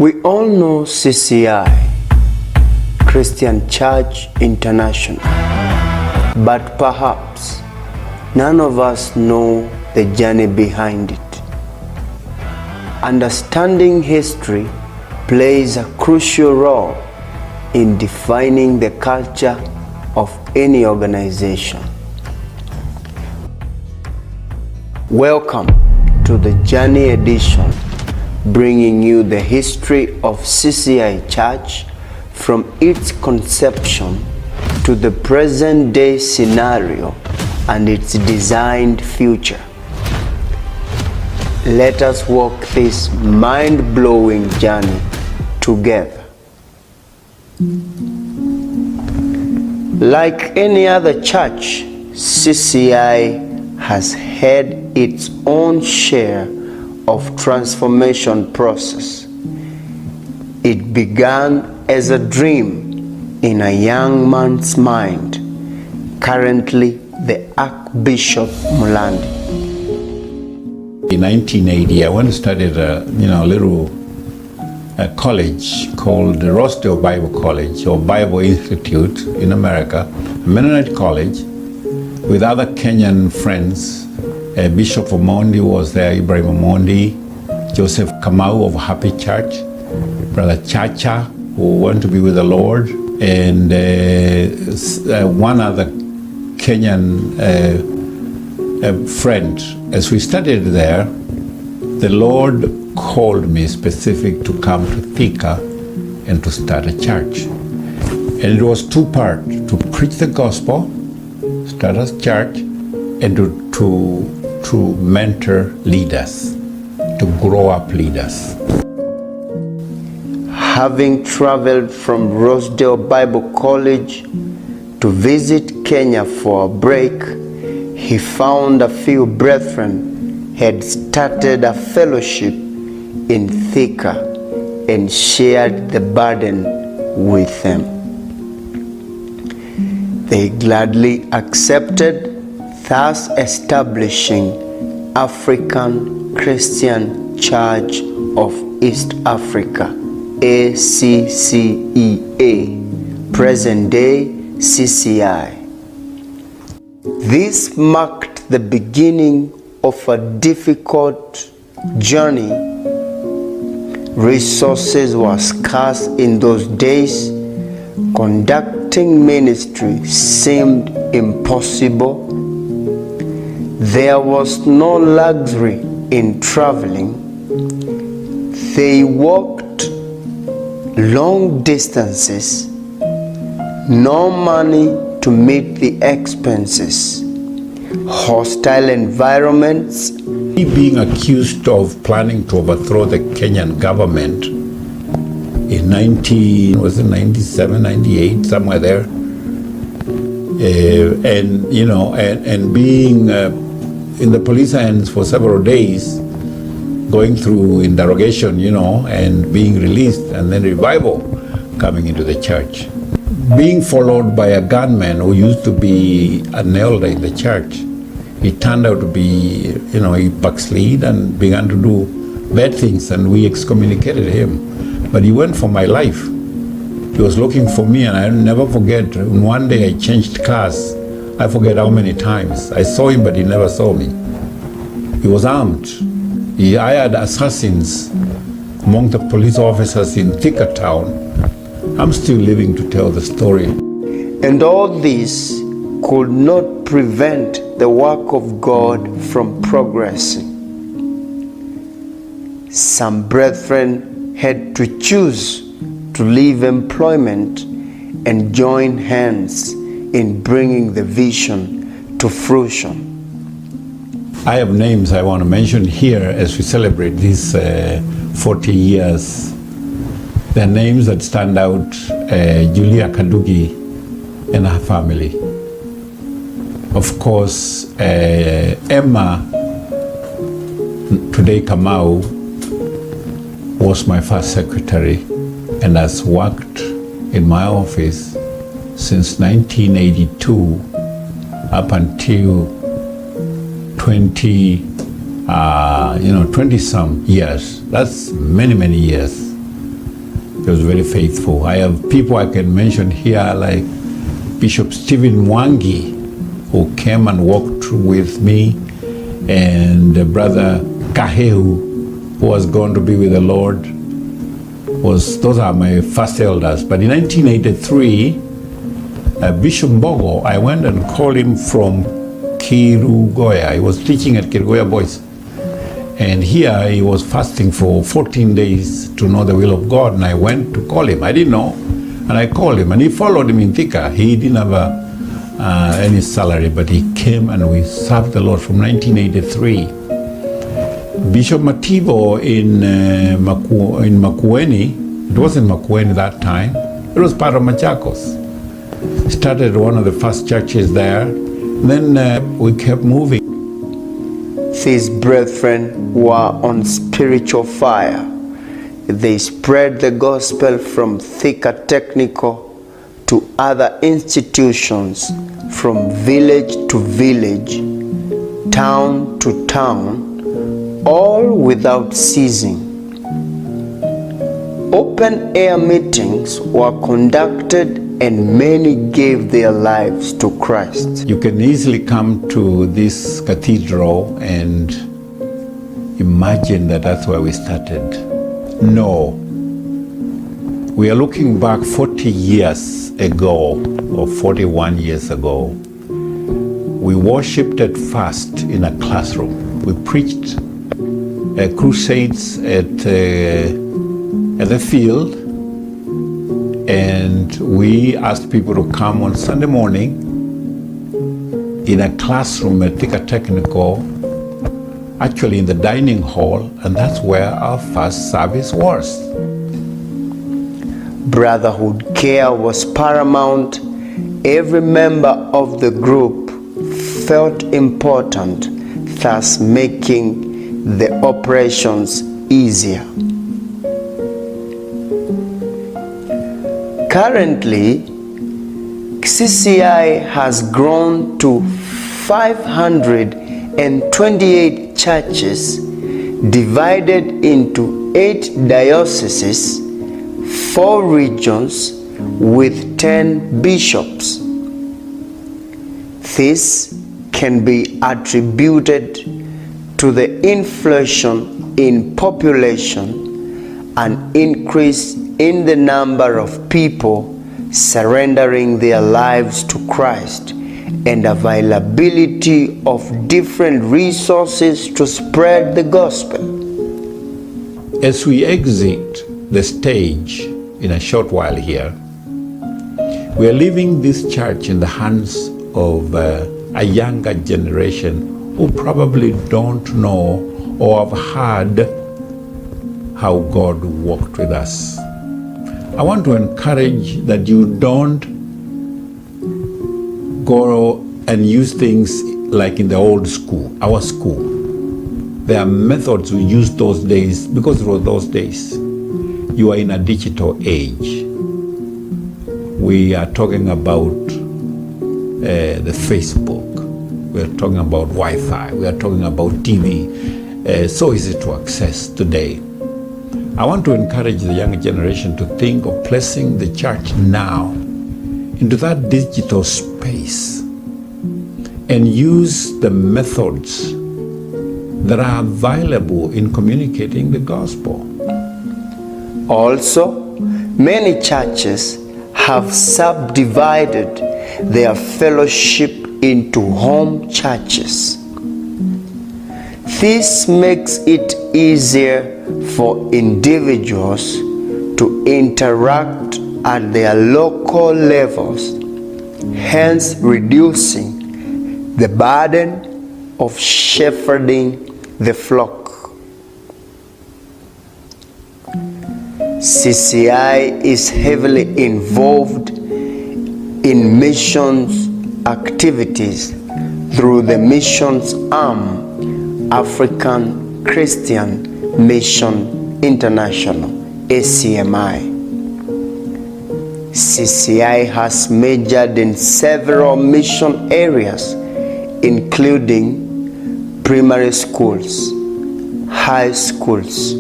We all know CCI, Christian Church International, but perhaps none of us know the journey behind it. Understanding history plays a crucial role in defining the culture of any organization. Welcome to the Journey Edition, bringing you the history of CCI Church from its conception to the present day scenario and its designed future. Let us walk this mind-blowing journey together. Like any other church, CCI has had its own share of transformation process. It began as a dream in a young man's mind, currently the Archbishop Mulandi. In 1980, I went to study at a little college called the Rosedale Bible College or Bible Institute in America, a Mennonite college, with other Kenyan friends. Bishop Omondi was there, Ibrahim Omondi, Joseph Kamau of Happy Church, Brother Chacha, who went to be with the Lord, and one other Kenyan friend. As we studied there, the Lord called me specific to come to Thika and to start a church. And it was two parts, to preach the gospel, start a church, and to mentor leaders, to grow up leaders. Having traveled from Rosedale Bible College to visit Kenya for a break, he found a few brethren had started a fellowship in Thika and shared the burden with them. They gladly accepted, thus establishing African Christian Church of East Africa, ACCEA, present day CCI. This marked the beginning of a difficult journey. Resources were scarce in those days. Conducting ministry seemed impossible. There was no luxury in traveling. They walked long distances, no money to meet the expenses, hostile environments. Being accused of planning to overthrow the Kenyan government in 97, 98, somewhere there, and being in the police hands for several days, going through interrogation, and being released, and then revival coming into the church. Being followed by a gunman who used to be an elder in the church. He turned out to be, he backslid and began to do bad things, and we excommunicated him. But he went for my life. He was looking for me, and I'll never forget. One day I changed cars. I forget how many times. I saw him, but he never saw me. He was armed. He hired assassins among the police officers in Thika town. I'm still living to tell the story. And all this could not prevent the work of God from progressing. Some brethren had to choose to leave employment and join hands in bringing the vision to fruition. I have names I want to mention here as we celebrate these 40 years. The names that stand out, Julia Kadugi and her family. Of course, Emma, today Kamau, was my first secretary and has worked in my office since 1982 up until 20 some years. That's many, many years. He was very faithful. I have people I can mention here like Bishop Stephen Mwangi, who came and walked with me, and Brother Kahehu, who was going to be with the Lord. Those are my first elders. But in 1983, Bishop Mbogo, I went and called him from Kirugoya. He was teaching at Kirugoya Boys. And here he was fasting for 14 days to know the will of God. And I went to call him. I didn't know. And I called him. And he followed me in Thika. He didn't have any salary, but he came and we served the Lord from 1983. Bishop Matibo in Makueni, it wasn't Makueni that time, it was part of Machakos. Started one of the first churches there. Then we kept moving. These brethren were on spiritual fire. They spread the gospel from Thika Technical to other institutions, from village to village, town to town, all without ceasing. Open air meetings were conducted and many gave their lives to Christ. You can easily come to this cathedral and imagine that that's where we started. No. We are looking back 40 years ago, or 41 years ago. We worshipped at first in a classroom. We preached crusades at the field, and we asked people to come on Sunday morning in a classroom at Thika Technical, actually in the dining hall, and that's where our first service was. Brotherhood care was paramount. Every member of the group felt important, thus making the operations easier. Currently, CCI has grown to 528 churches divided into 8 dioceses, 4 regions with 10 bishops. This can be attributed to the inflation in population, an increase in the number of people surrendering their lives to Christ, and availability of different resources to spread the gospel. As we exit the stage in a short while here, we are leaving this church in the hands of a younger generation who probably don't know or have heard how God walked with us. I want to encourage that you don't go and use things like in the old school, our school. There are methods we used those days because it was those days. You are in a digital age. We are talking about the Facebook. We are talking about Wi-Fi. We are talking about TV. So easy to access today. I want to encourage the young generation to think of placing the church now into that digital space and use the methods that are available in communicating the gospel. Also, many churches have subdivided their fellowship into home churches. This makes it easier for individuals to interact at their local levels, hence reducing the burden of shepherding the flock. CCI is heavily involved in missions activities through the missions arm, African Christian Mission International, ACMI. CCI has majored in several mission areas, including primary schools, high schools,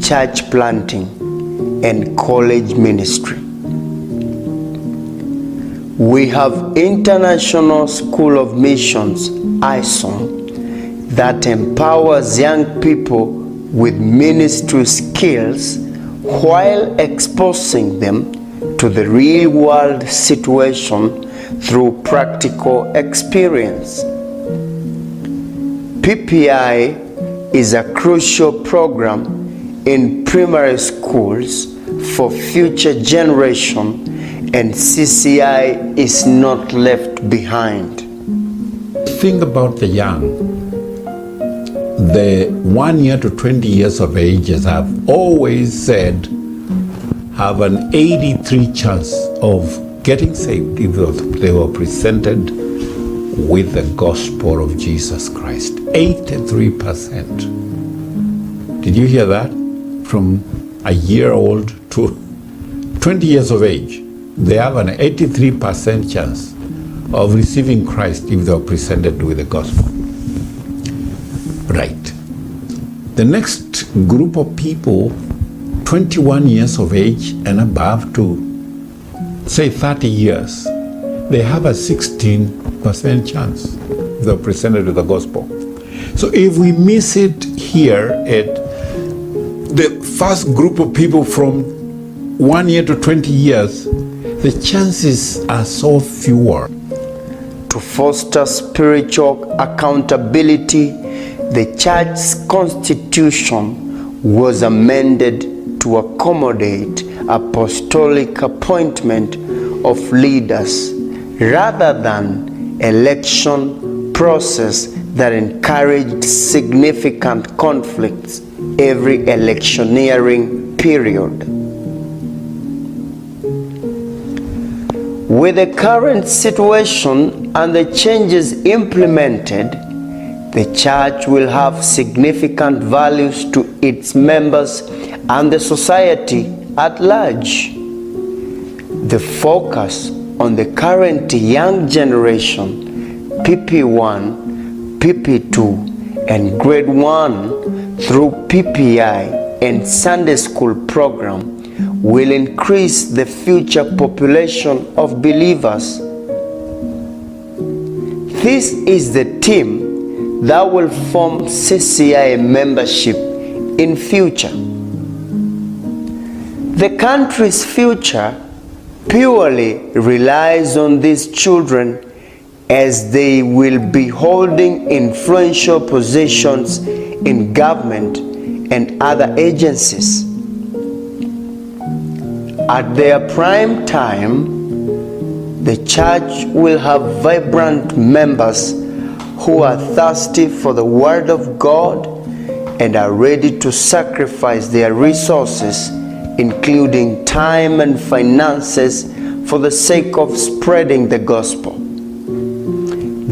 church planting, and college ministry. We have International School of Missions, ISOM, that empowers young people with ministry skills while exposing them to the real world situation through practical experience. PPI is a crucial program in primary schools for future generation, and CCI is not left behind. Think about the young. The 1 year to 20 years of age, as I've always said, have an 83% chance of getting saved if they were presented with the gospel of Jesus Christ. 83%. Did you hear that? From a year old to 20 years of age, they have an 83% chance of receiving Christ if they are presented with the gospel. Right. The next group of people, 21 years of age and above to, say, 30 years, they have a 16% chance if they are presented with the gospel. So if we miss it here at the first group of people from 1 year to 20 years, the chances are so fewer. To foster spiritual accountability, the church's constitution was amended to accommodate apostolic appointment of leaders rather than election process that encouraged significant conflicts every electioneering period. With the current situation and the changes implemented, the church will have significant values to its members and the society at large. The focus on the current young generation, PP1, PP2, and Grade 1 through PPI and Sunday School program will increase the future population of believers. This is the team that will form CCI membership in future. The country's future purely relies on these children, as they will be holding influential positions in government and other agencies. At their prime time, the church will have vibrant members who are thirsty for the Word of God and are ready to sacrifice their resources, including time and finances, for the sake of spreading the gospel.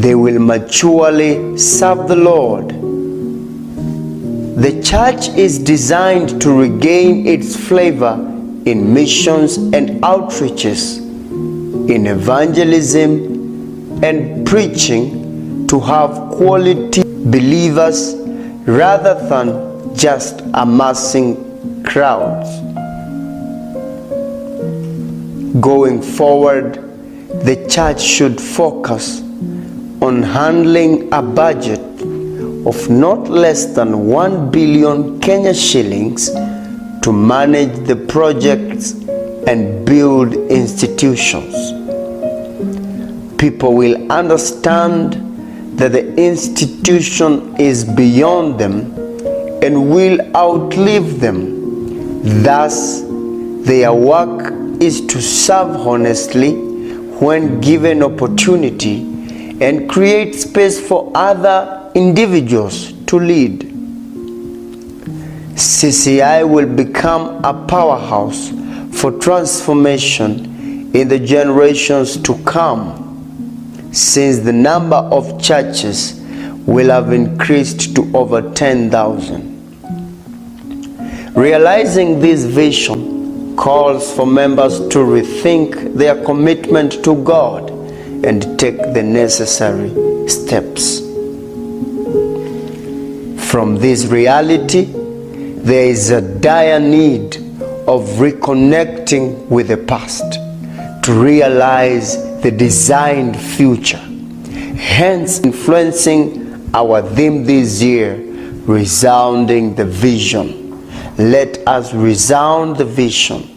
They will maturely serve the Lord. The church is designed to regain its flavor in missions and outreaches, in evangelism and preaching, to have quality believers rather than just amassing crowds. Going forward, the church should focus on handling a budget of not less than 1 billion Kenya shillings to manage the projects and build institutions. People will understand that the institution is beyond them and will outlive them. Thus, their work is to serve honestly when given opportunity and create space for other individuals to lead. CCI will become a powerhouse for transformation in the generations to come, since the number of churches will have increased to over 10,000. Realizing this vision calls for members to rethink their commitment to God and take the necessary steps. From this reality, there is a dire need of reconnecting with the past to realize the designed future, hence influencing our theme this year, resounding the vision. Let us resound the vision